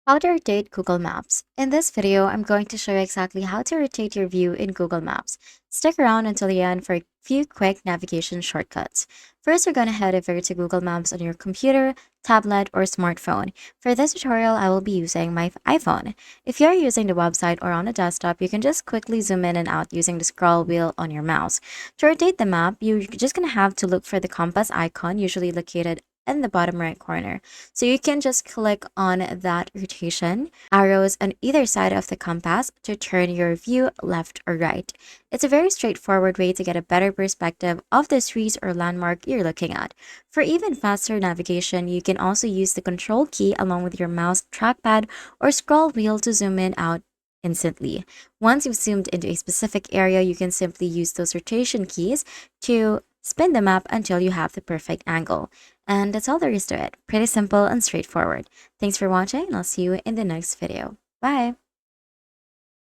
How to rotate Google Maps. In this video, I'm going to show you exactly how to rotate your view in Google Maps. Stick around until the end for a few quick navigation shortcuts. First, we're going to head over to Google Maps on your computer, tablet, or smartphone. For this tutorial, I will be using my iPhone. If you're using the website or on a desktop, you can just quickly zoom in and out using the scroll wheel on your mouse. To rotate the map, you're just going to have to look for the compass icon, usually located in the bottom right corner. So you can just click on that rotation arrows on either side of the compass to turn your view left or right. It's a very straightforward way to get a better perspective of the streets or landmark you're looking at. For even faster navigation, you can also use the control key along with your mouse trackpad or scroll wheel to zoom in out instantly. Once you've zoomed into a specific area, you can simply use those rotation keys to spin the map until you have the perfect angle. And that's all there is to it. Pretty simple and straightforward. Thanks for watching, and I'll see you in the next video. Bye!